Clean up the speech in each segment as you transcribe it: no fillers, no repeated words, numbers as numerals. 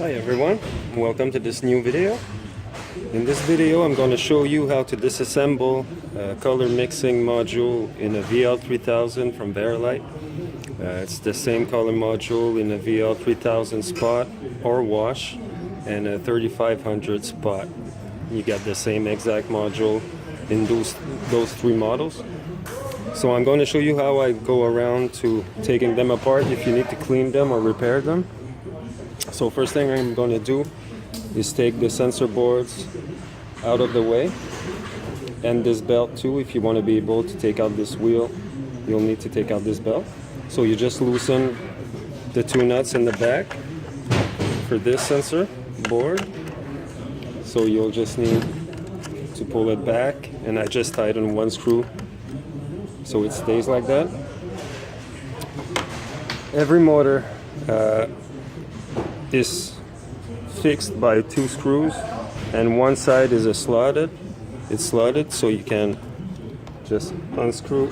Hi everyone, welcome to this new video. In this video I'm going to show you how to disassemble a color mixing module in a VL3000 from vari-lite. It's the same color module in a VL3000 spot or wash and a 3500 spot. You got the same exact module in those three models. So I'm going to show you how I go around to taking them apart if you need to clean them or repair them. So first thing I'm going to do is take the sensor boards out of the way, and this belt too. If you want to be able to take out this wheel, you'll need to take out this belt. So you just loosen the two nuts in the back for this sensor board. So you'll just need to pull it back, and I just tighten one screw so it stays like that. Every motor is fixed by two screws, and one side is slotted. It's slotted, so you can just unscrew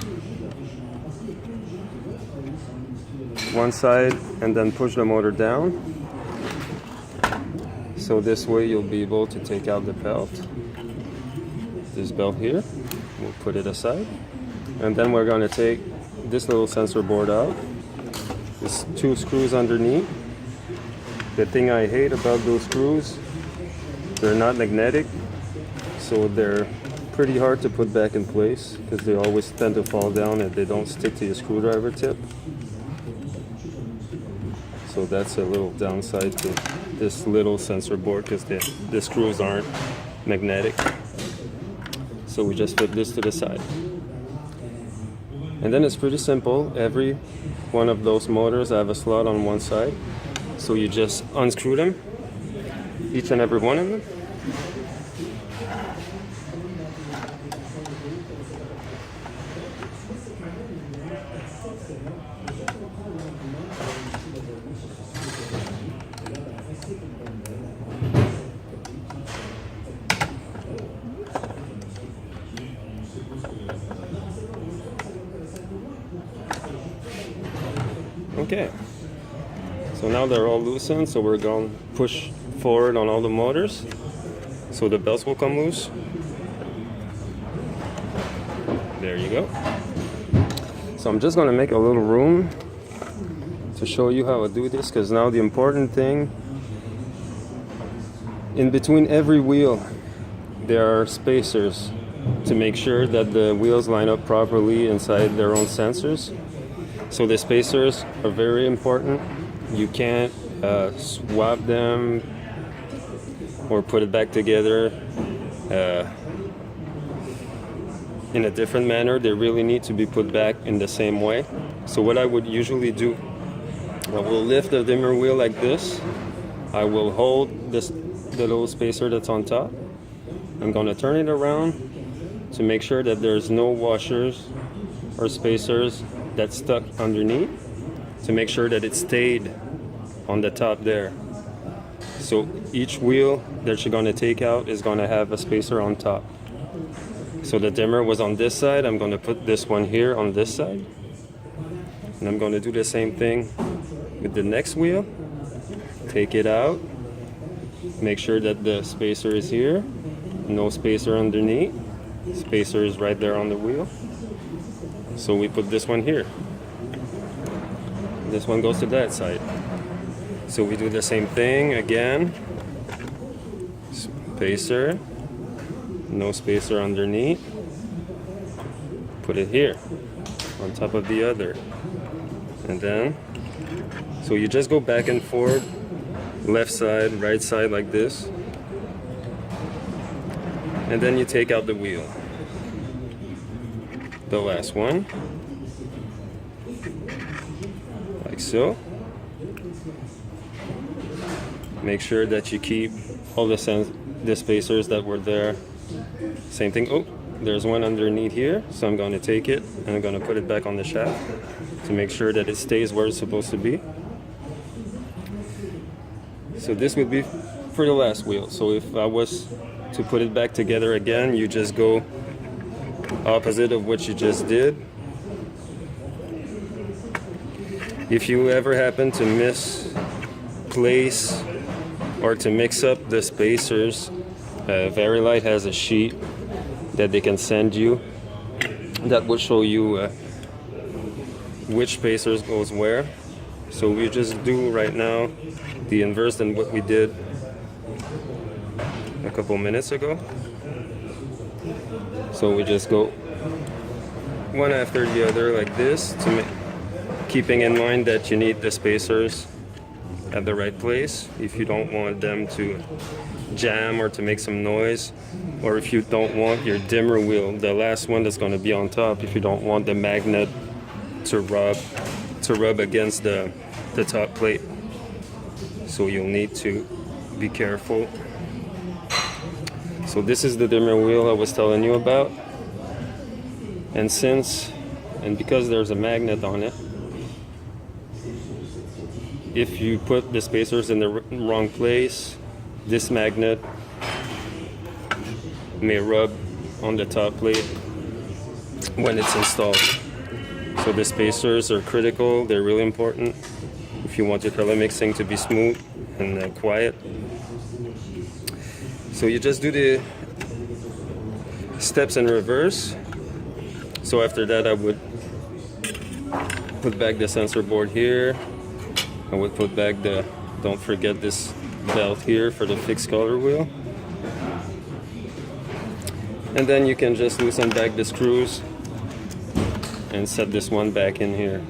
one side and then push the motor down. So this way you'll be able to take out the belt. This belt here, we'll put it aside. And then we're going to take this little sensor board out. There's two screws underneath. The thing I hate about those screws, they're not magnetic, so they're pretty hard to put back in place because they always tend to fall down and they don't stick to your screwdriver tip. So that's a little downside to this little sensor board, because the screws aren't magnetic. So we just flip this to the side. And then it's pretty simple. Every one of those motors have a slot on one side. So you just unscrew them, each and every one of them. Okay. So now they're all loosened, so we're going to push forward on all the motors so the belts will come loose. There you go. So I'm just going to make a little room to show you how I do this, because now the important thing, in between every wheel there are spacers to make sure that the wheels line up properly inside their own sensors. So the spacers are very important. You can't swap them or put it back together in a different manner. They really need to be put back in the same way. So what I would usually do, I will lift the dimmer wheel like this. I will hold the little spacer that's on top. I'm going to turn it around to make sure that there's no washers or spacers that's stuck underneath, to make sure that it stayed on the top there. So each wheel that you're going to take out is going to have a spacer on top. So the dimmer was on this side. I'm going to put this one here on this side. And I'm going to do the same thing with the next wheel. Take it out. Make sure that the spacer is here. No spacer underneath. Spacer is right there on the wheel. So we put this one here. This one goes to that side. So we do the same thing again. Spacer. No spacer underneath. Put it here on top of the other. And then, so you just go back and forth, left side, right side like this. And then you take out the wheel. The last one. Like so. Make sure that you keep all the spacers that were there. Same thing. Oh, there's one underneath here, so I'm going to take it and I'm going to put it back on the shaft to make sure that it stays where it's supposed to be. So this would be for the last wheel. So if I was to put it back together again, you just go opposite of what you just did. If you ever happen to misplace or to mix up the spacers, vari-lite has a sheet that they can send you that will show you which spacers goes where. So we just do right now the inverse than what we did a couple minutes ago. So we just go one after the other like this, keeping in mind that you need the spacers at the right place if you don't want them to jam or to make some noise, or if you don't want your dimmer wheel, the last one that's going to be on top, if you don't want the magnet to rub against the top plate. So you'll need to be careful. So this is the dimmer wheel I was telling you about, and because there's a magnet on it, if you put the spacers in the wrong place, this magnet may rub on the top plate when it's installed. So the spacers are critical, they're really important if you want your color mixing to be smooth and quiet. So you just do the steps in reverse. So after that I would put back the sensor board here. I would put back don't forget this belt here for the fixed color wheel. And then you can just loosen back the screws and set this one back in here.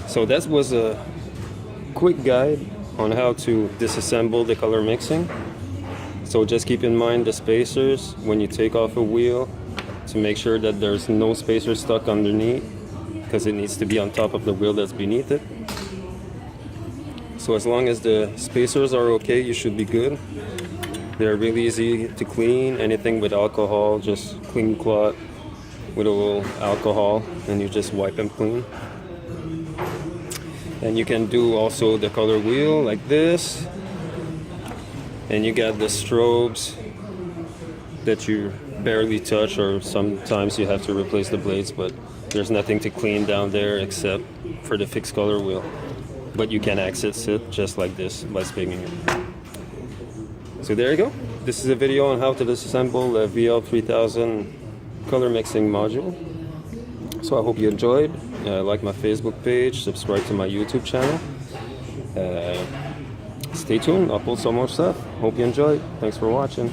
So that was a quick guide on how to disassemble the color mixing. So just keep in mind the spacers when you take off a wheel, to make sure that there's no spacer stuck underneath, because it needs to be on top of the wheel that's beneath it. So as long as the spacers are okay, you should be good. They're really easy to clean. Anything with alcohol, just clean cloth with a little alcohol and you just wipe them clean. And you can do also the color wheel like this. And you got the strobes that you barely touch, or sometimes you have to replace the blades, but there's nothing to clean down there except for the fixed color wheel. But you can access it just like this by spinning it. So there you go. This is a video on how to disassemble a VL3000 color mixing module. So I hope you enjoyed. Like my Facebook page, subscribe to my YouTube channel. Stay tuned, I'll post some more stuff. Hope you enjoyed. Thanks for watching.